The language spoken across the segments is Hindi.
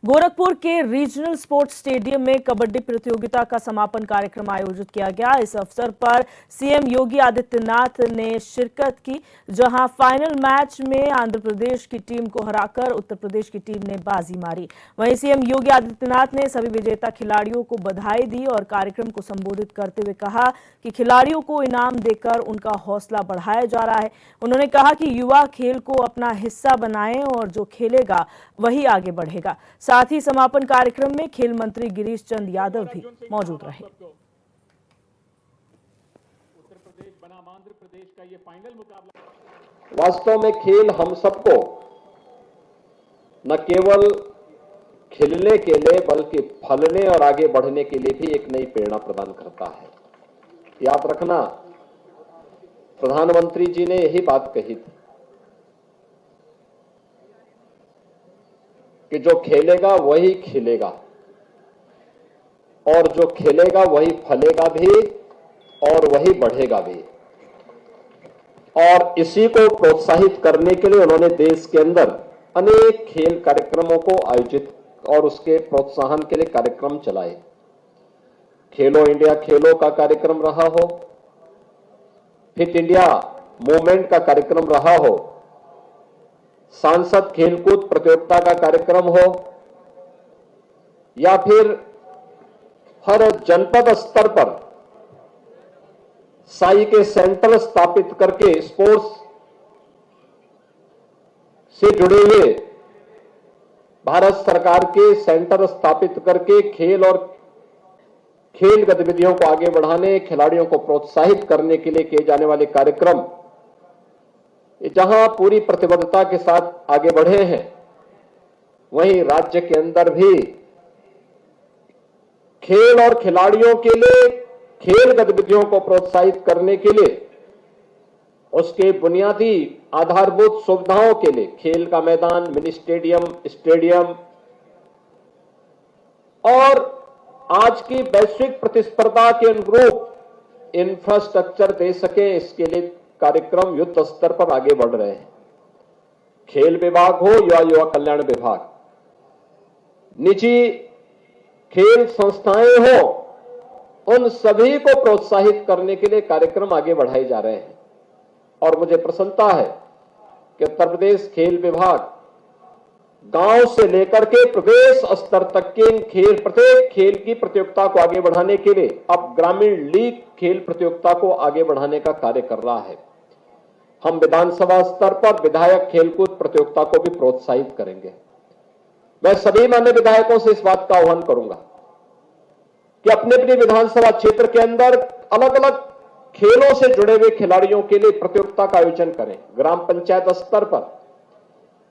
गोरखपुर के रीजनल स्पोर्ट्स स्टेडियम में कबड्डी प्रतियोगिता का समापन कार्यक्रम आयोजित किया गया। इस अवसर पर सीएम योगी आदित्यनाथ ने शिरकत की, जहां फाइनल मैच में आंध्र प्रदेश की टीम को हराकर उत्तर प्रदेश की टीम ने बाजी मारी। वहीं सीएम योगी आदित्यनाथ ने सभी विजेता खिलाड़ियों को बधाई दी और कार्यक्रम को संबोधित करते हुए कहा कि खिलाड़ियों को इनाम देकर उनका हौसला बढ़ाया जा रहा है। उन्होंने कहा कि युवा खेल को अपना हिस्सा बनाएं और जो खेलेगा वही आगे बढ़ेगा। साथ ही समापन कार्यक्रम में खेल मंत्री गिरीश चंद यादव भी मौजूद रहे। उत्तर प्रदेश बनाम आंध्र प्रदेश का ये फाइनल मुकाबला वास्तव में खेल हम सबको न केवल खेलने के लिए बल्कि फलने और आगे बढ़ने के लिए भी एक नई प्रेरणा प्रदान करता है। याद रखना, प्रधानमंत्री जी ने यही बात कही थी कि जो खेलेगा वही खिलेगा और जो खेलेगा वही फलेगा भी और वही बढ़ेगा भी। और इसी को प्रोत्साहित करने के लिए उन्होंने देश के अंदर अनेक खेल कार्यक्रमों को आयोजित और उसके प्रोत्साहन के लिए कार्यक्रम चलाए। खेलो इंडिया खेलो का कार्यक्रम रहा हो, फिट इंडिया मूवमेंट का कार्यक्रम रहा हो, सांसद खेलकूद प्रतियोगिता का कार्यक्रम हो, या फिर हर जनपद स्तर पर साई के सेंटर स्थापित करके स्पोर्ट्स से जुड़े हुए भारत सरकार के सेंटर स्थापित करके खेल और खेल गतिविधियों को आगे बढ़ाने, खिलाड़ियों को प्रोत्साहित करने के लिए किए जाने वाले कार्यक्रम जहां पूरी प्रतिबद्धता के साथ आगे बढ़े हैं, वहीं राज्य के अंदर भी खेल और खिलाड़ियों के लिए खेल गतिविधियों को प्रोत्साहित करने के लिए उसके बुनियादी आधारभूत सुविधाओं के लिए खेल का मैदान, मिनी स्टेडियम और आज की वैश्विक प्रतिस्पर्धा के अनुरूप इंफ्रास्ट्रक्चर दे सके, इसके लिए कार्यक्रम युद्ध स्तर पर आगे बढ़ रहे हैं। खेल विभाग हो या युवा कल्याण विभाग, निजी खेल संस्थाएं हो, उन सभी को प्रोत्साहित करने के लिए कार्यक्रम आगे बढ़ाए जा रहे हैं। और मुझे प्रसन्नता है कि उत्तर प्रदेश खेल विभाग गांव से लेकर के प्रदेश स्तर तक के प्रत्येक खेल की प्रतियोगिता को आगे बढ़ाने के लिए अब ग्रामीण लीग खेल प्रतियोगिता को आगे बढ़ाने का कार्य कर रहा है। हम विधानसभा स्तर पर विधायक खेलकूद प्रतियोगिता को भी प्रोत्साहित करेंगे। मैं सभी माननीय विधायकों से इस बात का आह्वान करूंगा कि अपने अपने विधानसभा क्षेत्र के अंदर अलग अलग खेलों से जुड़े हुए खिलाड़ियों के लिए प्रतियोगिता का आयोजन करें। ग्राम पंचायत स्तर पर,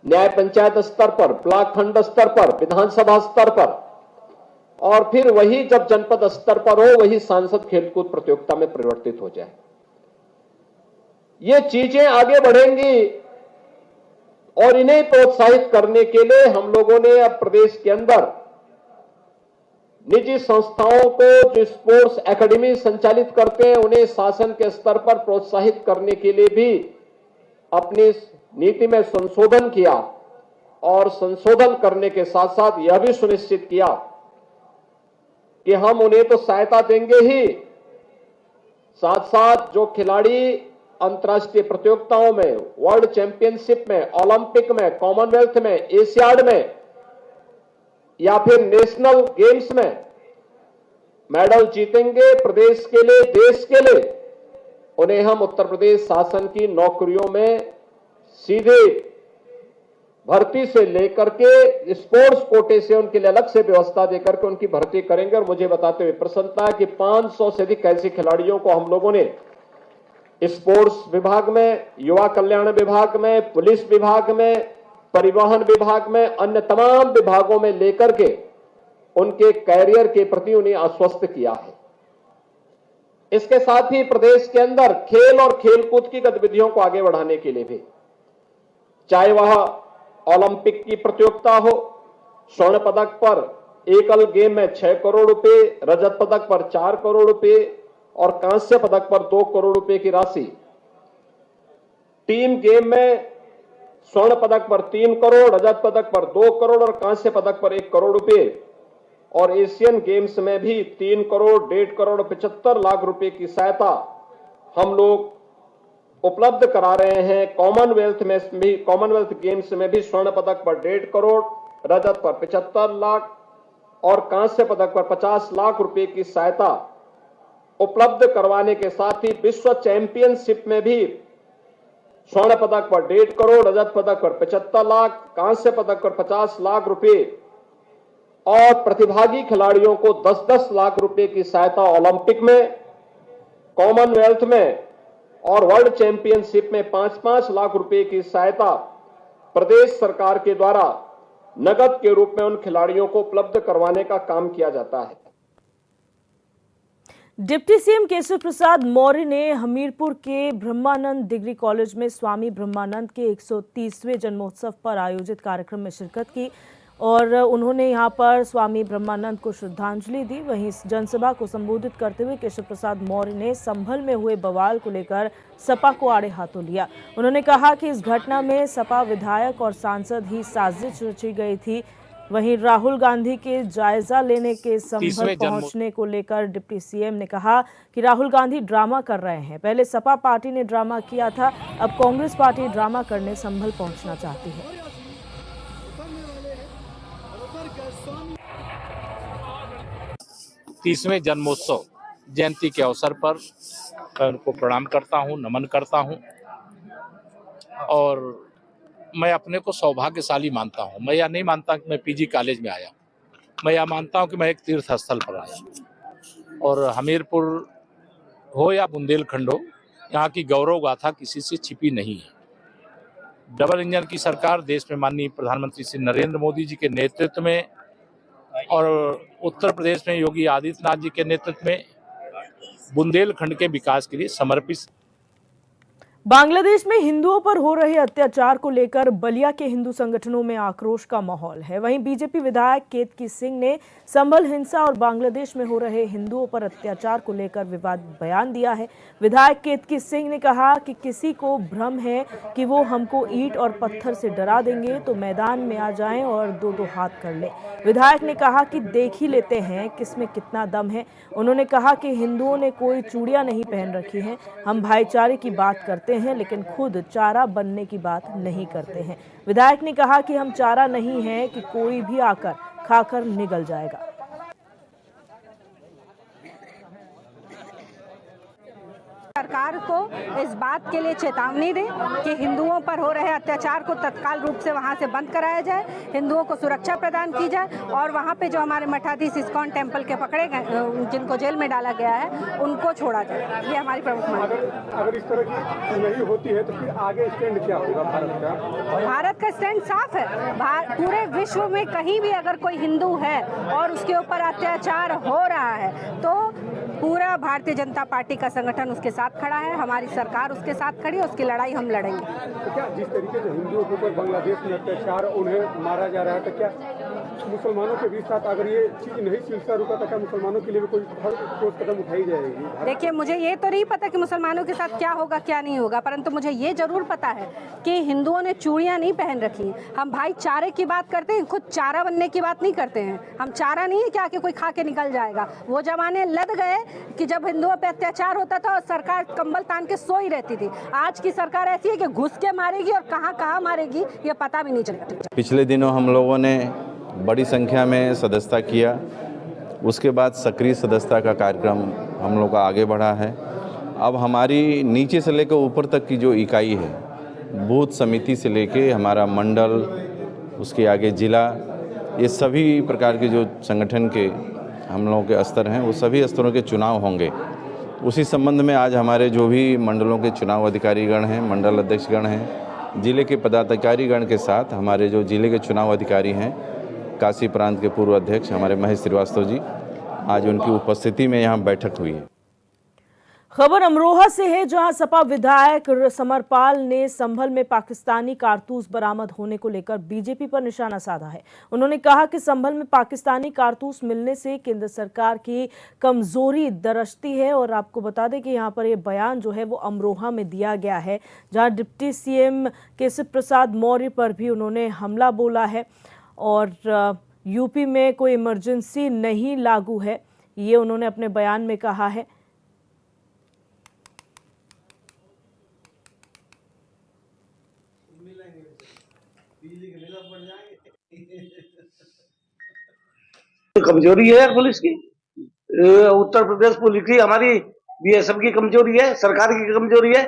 न्याय पंचायत स्तर पर, ब्लॉक खंड स्तर पर, विधानसभा स्तर पर, और फिर वही जब जनपद स्तर पर हो वही सांसद खेलकूद प्रतियोगिता में परिवर्तित हो जाए। ये चीजें आगे बढ़ेंगी और इन्हें प्रोत्साहित करने के लिए हम लोगों ने अब प्रदेश के अंदर निजी संस्थाओं को जो स्पोर्ट्स एकेडमी संचालित करते हैं उन्हें शासन के स्तर पर प्रोत्साहित करने के लिए भी अपनी नीति में संशोधन किया और संशोधन करने के साथ साथ यह भी सुनिश्चित किया कि हम उन्हें तो सहायता देंगे ही, साथ साथ जो खिलाड़ी अंतर्राष्ट्रीय प्रतियोगिताओं में, वर्ल्ड चैंपियनशिप में, ओलंपिक में, कॉमनवेल्थ में, एशियाड में या फिर नेशनल गेम्स में मेडल जीतेंगे प्रदेश के लिए, देश के लिए, उन्हें हम उत्तर प्रदेश शासन की नौकरियों में सीधे भर्ती से लेकर के स्पोर्ट्स कोटे से उनके लिए अलग से व्यवस्था देकर के उनकी भर्ती करेंगे। और मुझे बताते हुए प्रसन्नता है कि 500 से अधिक ऐसे खिलाड़ियों को हम लोगों ने स्पोर्ट्स विभाग में, युवा कल्याण विभाग में, पुलिस विभाग में, परिवहन विभाग में, अन्य तमाम विभागों में लेकर के उनके कैरियर के प्रति उन्हें आश्वस्त किया है। इसके साथ ही प्रदेश के अंदर खेल और खेलकूद की गतिविधियों को आगे बढ़ाने के लिए भी, चाहे वह ओलंपिक की प्रतियोगिता हो, स्वर्ण पदक पर एकल गेम में 6 करोड़ रुपए, रजत पदक पर 4 करोड़ रुपए और कांस्य पदक पर 2 करोड़ रुपए की राशि, टीम गेम में स्वर्ण पदक पर 3 करोड़, रजत पदक पर 2 करोड़ और कांस्य पदक पर 1 करोड़ रुपए और एशियन गेम्स में भी 3 करोड़, 1.5 करोड़ 75 लाख रुपए की सहायता हम लोग उपलब्ध करा रहे हैं। कॉमनवेल्थ गेम्स में भी स्वर्ण पदक पर 1.5 करोड़, रजत पर 75 लाख और कांस्य पदक पर 50 लाख रुपए की सहायता उपलब्ध करवाने के साथ ही विश्व चैंपियनशिप में भी स्वर्ण पदक पर 1.5 करोड़, रजत पदक पर 75 लाख, कांस्य पदक पर 50 लाख रुपए और प्रतिभागी खिलाड़ियों को 10-10 लाख रुपए की सहायता ओलंपिक में, कॉमनवेल्थ में और वर्ल्ड चैंपियनशिप में 5-5 लाख रुपए की सहायता प्रदेश सरकार के द्वारा नगद के रूप में उन खिलाड़ियों को उपलब्ध करवाने का काम किया जाता है। डिप्टी सीएम केशव प्रसाद मौर्य ने हमीरपुर के ब्रह्मानंद डिग्री कॉलेज में स्वामी ब्रह्मानंद के 130वें जन्मोत्सव पर आयोजित कार्यक्रम में शिरकत की और उन्होंने यहां पर स्वामी ब्रह्मानंद को श्रद्धांजलि दी। वहीं इस जनसभा को संबोधित करते हुए केशव प्रसाद मौर्य ने संभल में हुए बवाल को लेकर सपा को आड़े हाथों लिया। उन्होंने कहा कि इस घटना में सपा विधायक और सांसद ही साजिश रची गई थी। वहीं राहुल गांधी के जायजा लेने के संभल पहुंचने को लेकर डिप्टी सीएम ने कहा कि राहुल गांधी ड्रामा कर रहे हैं। पहले सपा पार्टी ने ड्रामा किया था, अब कांग्रेस पार्टी ड्रामा करने संभल पहुंचना चाहती है। 30वें जन्मोत्सव जयंती के अवसर पर मैं उनको प्रणाम करता हूं, नमन करता हूं और मैं अपने को सौभाग्यशाली मानता हूं। मैं यह नहीं मानता कि मैं पीजी कॉलेज में आया, मैं यह मानता हूं कि मैं एक तीर्थ स्थल पर आया और हमीरपुर हो या बुंदेलखंड हो, यहाँ की गौरव गाथा किसी से छिपी नहीं है। डबल इंजन की सरकार देश में माननीय प्रधानमंत्री श्री नरेंद्र मोदी जी के नेतृत्व में और उत्तर प्रदेश में योगी आदित्यनाथ जी के नेतृत्व में बुंदेलखंड के विकास के लिए समर्पित। बांग्लादेश में हिंदुओं पर हो रहे अत्याचार को लेकर बलिया के हिंदू संगठनों में आक्रोश का माहौल है। वहीं बीजेपी विधायक केतकी सिंह ने संभल हिंसा और बांग्लादेश में हो रहे हिंदुओं पर अत्याचार को लेकर विवादित बयान दिया है। विधायक केतकी सिंह ने कहा कि किसी को भ्रम है कि वो हमको ईंट और पत्थर से डरा देंगे तो मैदान में आ जाएं और 2-2 हाथ कर लें। विधायक ने कहा कि देख ही लेते हैं किसमें कितना दम है। उन्होंने कहा कि हिंदुओं ने कोई चूड़ियां नहीं पहन रखी हैं, हम भाईचारे की बात करते हैं लेकिन खुद चारा बनने की बात नहीं करते हैं। विधायक ने कहा कि हम चारा नहीं है कि कोई भी आकर खाकर निगल जाएगा। सरकार को इस बात के लिए चेतावनी दें कि हिंदुओं पर हो रहे अत्याचार को तत्काल रूप से वहां से बंद कराया जाए, हिंदुओं को सुरक्षा प्रदान की जाए और वहां पे जो हमारे मठाधीश इस्कॉन टेम्पल के पकड़े गए, जिनको जेल में डाला गया है, उनको छोड़ा जाए। ये हमारी प्रमुख मांग है। अगर इस तरह की नहीं होती है तो फिर आगे स्टैंड क्या होगा भारत का? भारत का स्टैंड साफ है। पूरे विश्व में कहीं भी अगर कोई हिंदू है और उसके ऊपर अत्याचार हो रहा है तो पूरा भारतीय जनता पार्टी का संगठन उसके साथ खड़ा है, हमारी सरकार उसके साथ खड़ी है, उसकी लड़ाई हम लड़ेंगे। तो क्या जिस तरीके से हिंदुओं के ऊपर बांग्लादेश में अत्याचार, उन्हें मारा जा रहा है, तो क्या मुसलमानों के भी साथ अगर ये चीज नहीं सिलसिला रुका तो क्या मुसलमानों के लिए भी कोई ठोस कदम उठाई जाएगी? देखिए, मुझे ये तो नहीं पता कि मुसलमानों के साथ क्या होगा क्या नहीं होगा, परंतु मुझे ये जरूर पता है कि हिंदुओं ने चूड़ियां नहीं पहन रखी। हम भाईचारे की बात करते हैं, खुद चारा बनने की बात नहीं करते हैं। हम चारा नहीं है कि आके कोई खा के निकल जाएगा। वो जमाने लद गए कि जब हिंदुओं पे अत्याचार होता था और सरकार कंबल तान के सोई रहती थी। आज की सरकार ऐसी है कि घुस के मारेगी और कहाँ मारेगी ये पता भी नहीं चलता। पिछले दिनों हम लोगों ने बड़ी संख्या में सदस्यता किया, उसके बाद सक्रिय सदस्यता का कार्यक्रम हम लोग का आगे बढ़ा है। अब हमारी नीचे से लेकर ऊपर तक की जो इकाई है, बूथ समिति से लेके हमारा मंडल, उसके आगे जिला, ये सभी प्रकार के जो संगठन के हम लोगों के स्तर हैं, वो सभी स्तरों के चुनाव होंगे। उसी संबंध में आज हमारे जो भी मंडलों के चुनाव अधिकारीगण हैं, मंडल अध्यक्षगण हैं, जिले के पदाधिकारीगण के साथ हमारे जो जिले के चुनाव अधिकारी हैं, काशी प्रांत के पूर्व अध्यक्ष हमारे महेश श्रीवास्तव जी, आज उनकी उपस्थिति में यहाँ बैठक हुई है। खबर अमरोहा से है, जहां सपा विधायक समरपाल ने संभल में पाकिस्तानी कारतूस बरामद होने को लेकर बीजेपी पर निशाना साधा है। उन्होंने कहा कि संभल में पाकिस्तानी कारतूस मिलने से केंद्र सरकार की कमजोरी दरसती है। और आपको बता दें कि यहां पर यह बयान जो है वो अमरोहा में दिया गया है, जहां डिप्टी सीएम केशव प्रसाद मौर्य पर भी उन्होंने हमला बोला है। और यूपी में कोई इमरजेंसी नहीं लागू है, ये उन्होंने अपने बयान में कहा है। कमजोरी है यार पुलिस की। उत्तर प्रदेश पुलिस की, हमारी बीएसएफ की कमजोरी है, सरकार की कमजोरी है।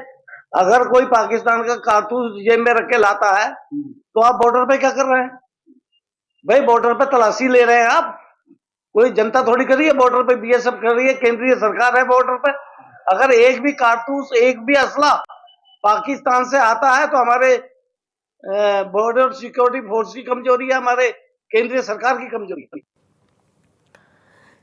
अगर कोई पाकिस्तान का कारतूस जेब में रख के लाता है तो आप बॉर्डर पे क्या कर रहे हैं भाई? बॉर्डर पे तलाशी ले रहे हैं आप? कोई जनता थोड़ी कर रही है बॉर्डर पे, बीएसएफ कर रही है, केंद्रीय सरकार है बॉर्डर पे। अगर एक भी कारतूस, एक भी असला पाकिस्तान से आता है तो हमारे बॉर्डर सिक्योरिटी फोर्स की कमजोरी है, हमारे केंद्रीय सरकार की कमजोरी है।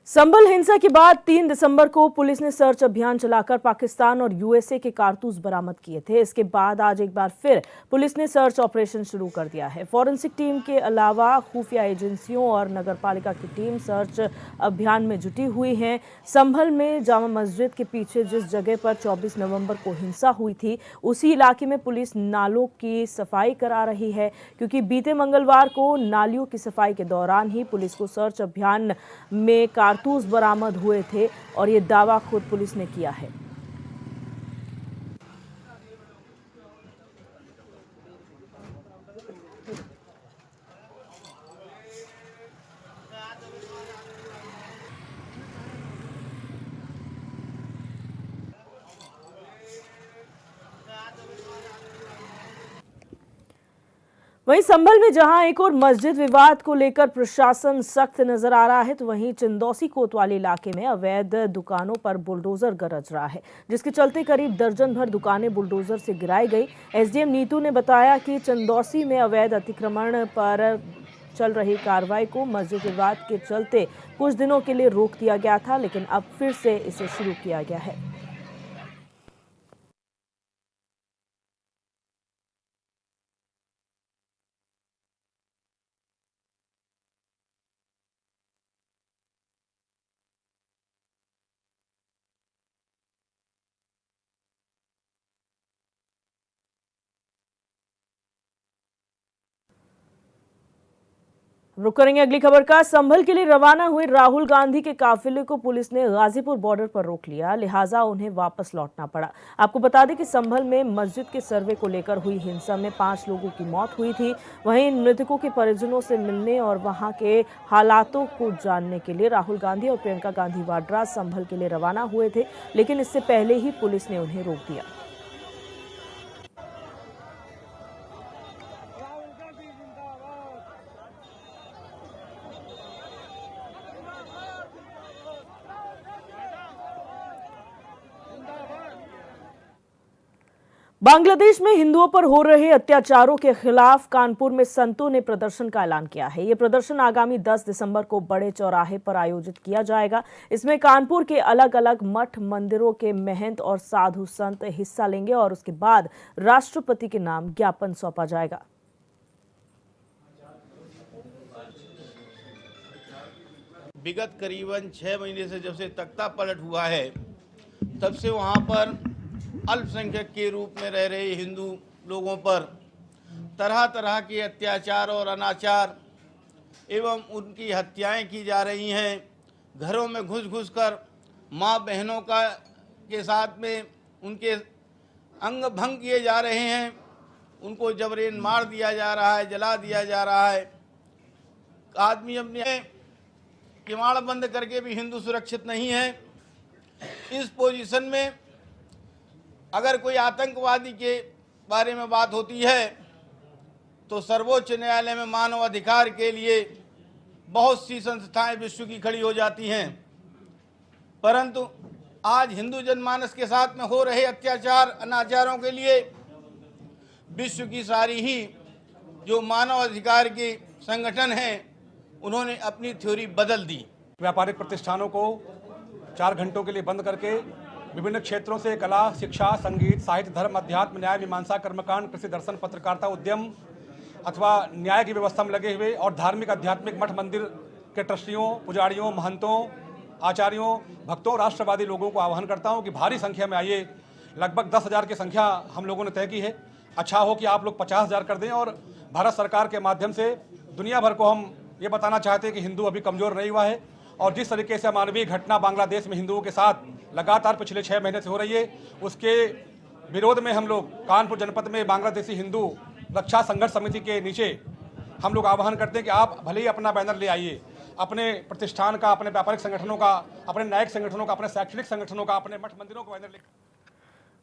संभल हिंसा के बाद 3 दिसंबर को पुलिस ने सर्च अभियान चलाकर पाकिस्तान और यूएसए के कारतूस बरामद किए थे। इसके बाद आज एक बार फिर पुलिस ने सर्च ऑपरेशन शुरू कर दिया है। फॉरेंसिक टीम के अलावा खुफिया एजेंसियों और नगरपालिका की टीम सर्च अभियान में जुटी हुई है। संभल में जामा मस्जिद के पीछे जिस जगह पर 24 नवंबर को हिंसा हुई थी, उसी इलाके में पुलिस नालों की सफाई करा रही है, क्योंकि बीते मंगलवार को नालियों की सफाई के दौरान ही पुलिस को सर्च अभियान में कारतूस बरामद हुए थे। और ये दावा खुद पुलिस ने किया है। वहीं संभल में जहां एक और मस्जिद विवाद को लेकर प्रशासन सख्त नजर आ रहा है, तो वहीं चंदौसी कोतवाली इलाके में अवैध दुकानों पर बुलडोजर गरज रहा है, जिसके चलते करीब दर्जन भर दुकानें बुलडोजर से गिराई गई। एसडीएम नीतू ने बताया कि चंदौसी में अवैध अतिक्रमण पर चल रही कार्रवाई को मस्जिद विवाद के चलते कुछ दिनों के लिए रोक दिया गया था, लेकिन अब फिर से इसे शुरू किया गया है। रुक करेंगे अगली खबर का। संभल के लिए रवाना हुए राहुल गांधी के काफिले को पुलिस ने गाजीपुर बॉर्डर पर रोक लिया, लिहाजा उन्हें वापस लौटना पड़ा। आपको बता दें कि संभल में मस्जिद के सर्वे को लेकर हुई हिंसा में 5 लोगों की मौत हुई थी। वहीं मृतकों के परिजनों से मिलने और वहां के हालातों को जानने के लिए राहुल गांधी और प्रियंका गांधी वाड्रा संभल के लिए रवाना हुए थे, लेकिन इससे पहले ही पुलिस ने उन्हें रोक दिया। बांग्लादेश में हिंदुओं पर हो रहे अत्याचारों के खिलाफ कानपुर में संतों ने प्रदर्शन का ऐलान किया है। ये प्रदर्शन आगामी 10 दिसंबर को बड़े चौराहे पर आयोजित किया जाएगा। इसमें कानपुर के अलग अलग मठ मंदिरों के महंत और साधु संत हिस्सा लेंगे और उसके बाद राष्ट्रपति के नाम ज्ञापन सौंपा जाएगा। विगत करीबन 6 महीने से जब से तख्ता पलट हुआ है, तब से वहाँ पर अल्पसंख्यक के रूप में रह रहे हिंदू लोगों पर तरह तरह के अत्याचार और अनाचार एवं उनकी हत्याएं की जा रही हैं। घरों में घुस घुस कर माँ बहनों के साथ में उनके अंग भंग किए जा रहे हैं, उनको जबरन मार दिया जा रहा है, जला दिया जा रहा है। आदमी अपने किवाड़ बंद करके भी हिंदू सुरक्षित नहीं है। इस पोजीशन में अगर कोई आतंकवादी के बारे में बात होती है तो सर्वोच्च न्यायालय में मानव अधिकार के लिए बहुत सी संस्थाएं विश्व की खड़ी हो जाती हैं, परंतु आज हिंदू जनमानस के साथ में हो रहे अत्याचार अनाचारों के लिए विश्व की सारी ही जो मानव अधिकार के संगठन हैं, उन्होंने अपनी थ्योरी बदल दी। व्यापारिक प्रतिष्ठानों को 4 घंटों के लिए बंद करके विभिन्न क्षेत्रों से कला, शिक्षा, संगीत, साहित्य, धर्म, अध्यात्म, न्याय, मीमांसा, कर्मकांड, कृषि, दर्शन, पत्रकारिता, उद्यम अथवा न्याय की व्यवस्था में लगे हुए और धार्मिक आध्यात्मिक मठ मंदिर के ट्रस्टियों, पुजारियों, महंतों, आचार्यों, भक्तों, राष्ट्रवादी लोगों को आह्वान करता हूं कि भारी संख्या में आइए। लगभग 10,000 की संख्या हम लोगों ने तय की है। अच्छा हो कि आप लोग 50,000 कर दें और भारत सरकार के माध्यम से दुनिया भर को हम ये बताना चाहते हैं कि हिंदू अभी कमज़ोर नहीं हुआ है और जिस तरीके से अमानवीय घटना बांग्लादेश में हिंदुओं के साथ लगातार पिछले 6 महीने से हो रही है, उसके विरोध में हम लोग कानपुर जनपद में बांग्लादेशी हिंदू रक्षा संघर्ष समिति के नीचे हम लोग आह्वान करते हैं कि आप भले ही अपना बैनर ले आइए, अपने प्रतिष्ठान का, अपने व्यापारिक संगठनों का, अपने न्यायिक संगठनों का, अपने शैक्षणिक संगठनों का, अपने मठ मंदिरों का बैनर ले।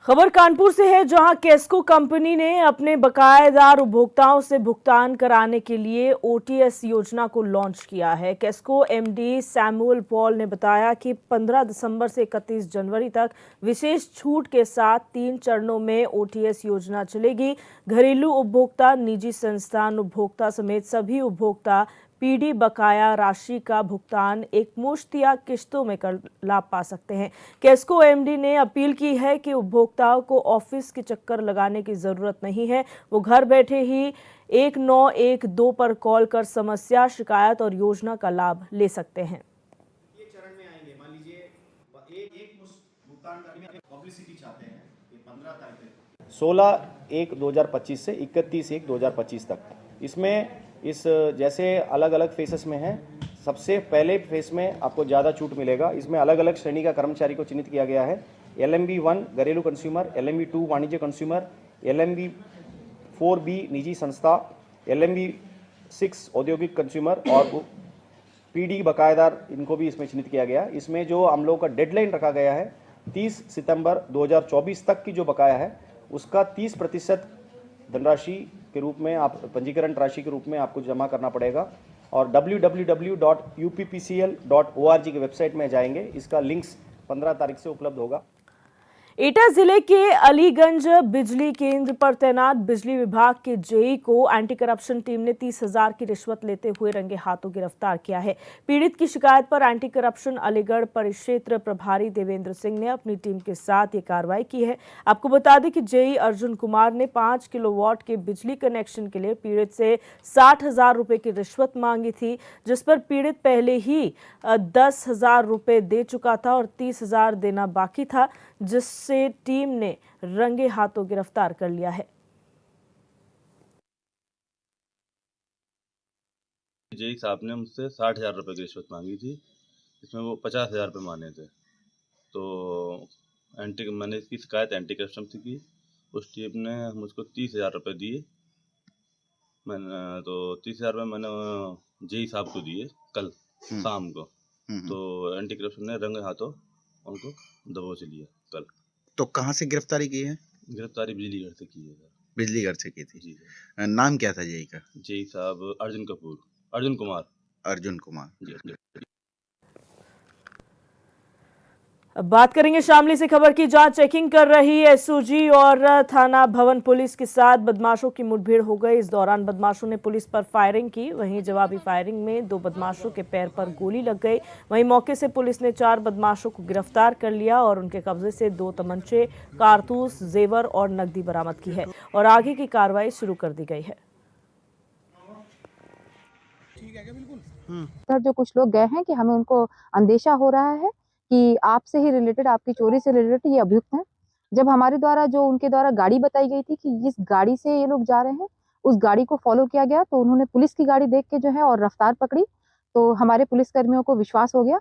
खबर कानपुर से है, जहां केस्को कंपनी ने अपने बकायेदार उपभोक्ताओं से भुगतान कराने के लिए ओटीएस योजना को लॉन्च किया है। केस्को एमडी सैमुअल पॉल ने बताया कि 15 दिसंबर से 31 जनवरी तक विशेष छूट के साथ 3 चरणों में ओटीएस योजना चलेगी। घरेलू उपभोक्ता, निजी संस्थान उपभोक्ता समेत सभी उपभोक्ता पीडी बकाया राशि का भुगतान एकमुश्त या किश्तों में कर लाभ पा सकते हैं। केस्को एमडी ने अपील की है कि उपभोक्ताओं को ऑफिस के चक्कर लगाने की जरूरत नहीं है, वो घर बैठे ही 1912 पर कॉल कर समस्या, शिकायत और योजना का लाभ ले सकते हैं। ये चरण में आएंगे, मान लीजिए एक मुश्त भुगतान करने में पब्लिसिटी चाहते हैं कि 15 तारीख 16/1/2025 से 31/1/2025 तक। इसमें जैसे अलग अलग फेसेस में है, सबसे पहले फेस में आपको ज़्यादा छूट मिलेगा। इसमें अलग अलग श्रेणी का कर्मचारी को चिन्हित किया गया है। LMB 1 घरेलू कंज्यूमर, LMB 2 वाणिज्य कंज्यूमर, LMB 4B निजी संस्था, LMB 6 औद्योगिक कंज्यूमर और PD बकायेदार, इनको भी इसमें चिन्हित किया गया। इसमें जो हम लोग का डेडलाइन रखा गया है 30 सितंबर 2024 तक की जो बकाया है उसका 30% धनराशि के रूप में, आप पंजीकरण राशि के रूप में आपको जमा करना पड़ेगा और www.uppcl.org की वेबसाइट में जाएंगे। इसका लिंक्स 15 तारीख से उपलब्ध होगा। एटा जिले के अलीगंज बिजली केंद्र पर तैनात बिजली विभाग के जेई को एंटी करप्शन टीम ने 30,000 की रिश्वत लेते हुए रंगे हाथों गिरफ्तार किया है। पीड़ित की शिकायत पर एंटी करप्शन अलीगढ़ परिक्षेत्र प्रभारी देवेंद्र सिंह ने अपनी टीम के साथ ये कार्रवाई की है। आपको बता दें कि जेई अर्जुन कुमार ने 5 किलोवाट के बिजली कनेक्शन के लिए पीड़ित से 60,000 रुपए की रिश्वत मांगी थी, जिस पर पीड़ित पहले ही 10,000 रुपए दे चुका था और 30,000 देना बाकी था, जिससे टीम ने रंगे हाथों गिरफ्तार कर लिया है। जेई साहब ने मुझसे 60,000 रुपए की रिश्वत मांगी थी, इसमें वो 50,000 रुपये माने थे। तो मैंने इसकी शिकायत एंटी करप्शन से की। उस टीम ने मुझको 30,000 रुपये दिए। मैंने तो 30,000 रुपये मैंने जेई साहब को दिए कल शाम को। तो एंटी करप्शन ने रंगे हाथों उनको दबोच लिया कल। तो कहाँ से गिरफ्तारी की है? गिरफ्तारी बिजलीघर से की है सर। बिजलीघर से की थी जी। नाम क्या था जेई का? जेई साहब अर्जुन कुमार। अर्जुन कुमार जी। अब बात करेंगे शामली से खबर की, जहां चेकिंग कर रही एसओजी और थाना भवन पुलिस के साथ बदमाशों की मुठभेड़ हो गई। इस दौरान बदमाशों ने पुलिस पर फायरिंग की, वहीं जवाबी फायरिंग में 2 बदमाशों के पैर पर गोली लग गई। वहीं मौके से पुलिस ने 4 बदमाशों को गिरफ्तार कर लिया और उनके कब्जे से 2 तमंचे, कारतूस, जेवर और नकदी बरामद की है और आगे की कार्रवाई शुरू कर दी गई है। सर, जो कुछ लोग गए हैं कि हमें उनको अंदेशा हो रहा है कि आपसे ही रिलेटेड, आपकी चोरी से रिलेटेड ये अभियुक्त हैं। जब हमारे द्वारा जो उनके द्वारा गाड़ी बताई गई थी कि इस गाड़ी से ये लोग जा रहे हैं, उस गाड़ी को फॉलो किया गया तो उन्होंने पुलिस की गाड़ी देख के जो है और रफ्तार पकड़ी। तो हमारे पुलिसकर्मियों को विश्वास हो गया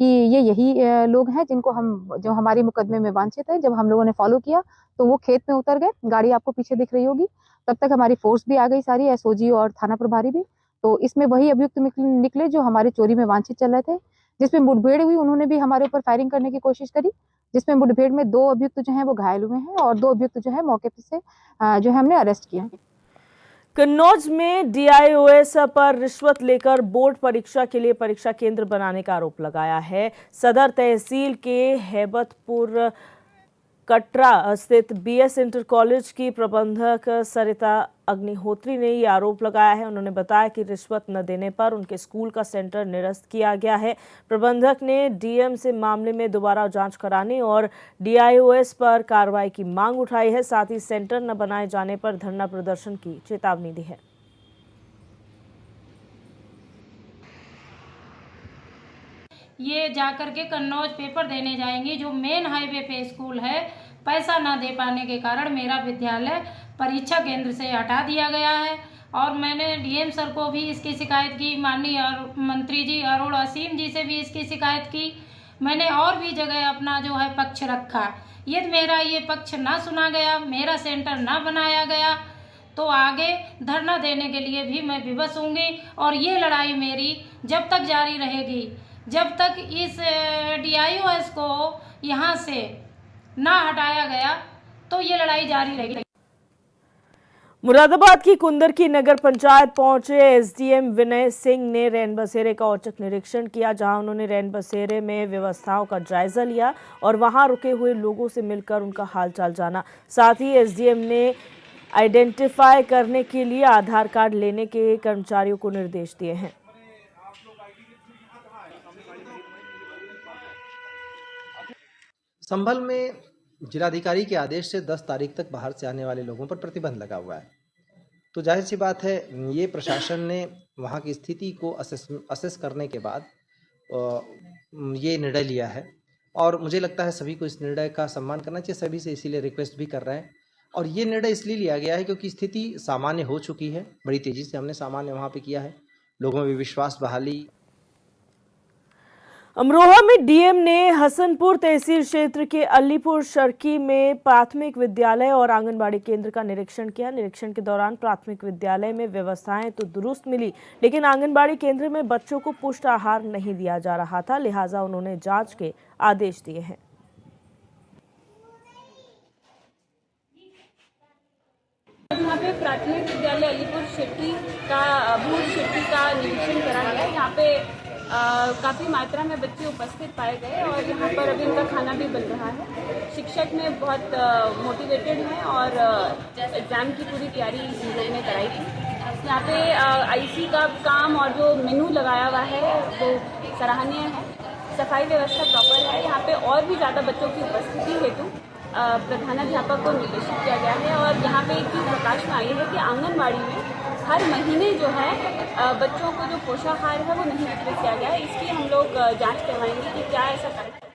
कि ये यही लोग हैं जो हमारे मुकदमे में वांछित है। जब हम लोगों ने फॉलो किया तो वो खेत में उतर गए। गाड़ी आपको पीछे दिख रही होगी। तब तक हमारी फोर्स भी आ गई सारी, एसओजी और थाना प्रभारी भी। तो इसमें वही अभियुक्त निकले जो हमारे चोरी में वांछित चल रहे थे। जिसमें मुठभेड़ हुई, उन्होंने भी हमारे ऊपर फायरिंग करने की कोशिश करी, जिसमें मुठभेड़ में 2 अभियुक्त जो हैं वो घायल हुए हैं और 2 अभियुक्त जो है मौके से जो है हमने अरेस्ट किया। कन्नौज में डीआईओएस पर रिश्वत लेकर बोर्ड परीक्षा के लिए परीक्षा केंद्र बनाने का आरोप लगाया है। सदर तहसील के हैबतपुर कटरा स्थित बीएस इंटर कॉलेज की प्रबंधक सरिता अग्निहोत्री ने ये आरोप लगाया है। उन्होंने बताया कि रिश्वत न देने पर उनके स्कूल का सेंटर निरस्त किया गया है। प्रबंधक ने डीएम से मामले में दोबारा जांच कराने और डीआईओएस पर कार्रवाई की मांग उठाई है। साथ ही सेंटर न बनाए जाने पर धरना प्रदर्शन की चेतावनी दी है। ये जाकर के कन्नौज पेपर देने जाएंगी। जो मेन हाईवे पे स्कूल है, पैसा ना दे पाने के कारण मेरा विद्यालय परीक्षा केंद्र से हटा दिया गया है और मैंने डीएम सर को भी इसकी शिकायत की, माननीय मंत्री जी अरुण असीम जी से भी इसकी शिकायत की। मैंने और भी जगह अपना जो है पक्ष रखा। यदि मेरा ये पक्ष ना सुना गया, मेरा सेंटर ना बनाया गया, तो आगे धरना देने के लिए भी मैं विवश होंगी और ये लड़ाई मेरी जब तक जारी रहेगी, जब तक इस डीआईओएस को यहाँ से ना हटाया गया तो ये लड़ाई जारी रहेगी। मुरादाबाद की कुंदर की नगर पंचायत पहुंचे एसडीएम विनय सिंह ने रैन बसेरे का औचक निरीक्षण किया, जहां उन्होंने रैन बसेरे में व्यवस्थाओं का जायजा लिया और वहां रुके हुए लोगों से मिलकर उनका हालचाल जाना। साथ ही एसडीएम ने आइडेंटिफाई करने के लिए आधार कार्ड लेने के कर्मचारियों को निर्देश दिए हैं। संभल में जिलाधिकारी के आदेश से 10 तारीख तक बाहर से आने वाले लोगों पर प्रतिबंध लगा हुआ है। तो जाहिर सी बात है, ये प्रशासन ने वहाँ की स्थिति को असेस करने के बाद ये निर्णय लिया है और मुझे लगता है सभी को इस निर्णय का सम्मान करना चाहिए। सभी से इसीलिए रिक्वेस्ट भी कर रहे हैं और ये निर्णय इसलिए लिया गया है क्योंकि स्थिति सामान्य हो चुकी है। बड़ी तेज़ी से हमने सामान्य वहाँ पे किया है, लोगों में विश्वास बहाली। अमरोहा में डीएम ने हसनपुर तहसील क्षेत्र के अलीपुर शर्की में प्राथमिक विद्यालय और आंगनबाड़ी केंद्र का निरीक्षण किया। निरीक्षण के दौरान प्राथमिक विद्यालय में व्यवस्थाएं तो दुरुस्त मिली, लेकिन आंगनबाड़ी केंद्र में बच्चों को पुष्ट आहार नहीं दिया जा रहा था, लिहाजा उन्होंने जांच के आदेश दिए हैं। यहाँ पे प्राथमिक विद्यालय अलीपुर शेट्टी का निरीक्षण करा गया। यहाँ पे काफ़ी मात्रा में बच्चे उपस्थित पाए गए और यहाँ पर अभी उनका खाना भी बन रहा है। शिक्षक में बहुत मोटिवेटेड हैं और एग्ज़ाम की पूरी तैयारी इन लोगों ने कराई थी। यहाँ पे आईसी का काम और जो मेनू लगाया हुआ है वो सराहनीय है। सफाई व्यवस्था प्रॉपर है। यहाँ पे और भी ज़्यादा बच्चों की उपस्थिति हेतु प्रधानाध्यापक को निर्देशित किया गया है और यहाँ पे एक चीज़ प्रकाश में आई है कि आंगनबाड़ी में हर महीने जो है बच्चों को जो पोषाहार है वो नहीं वितरित किया गया है। इसकी हम लोग जांच करवाएंगे कि क्या ऐसा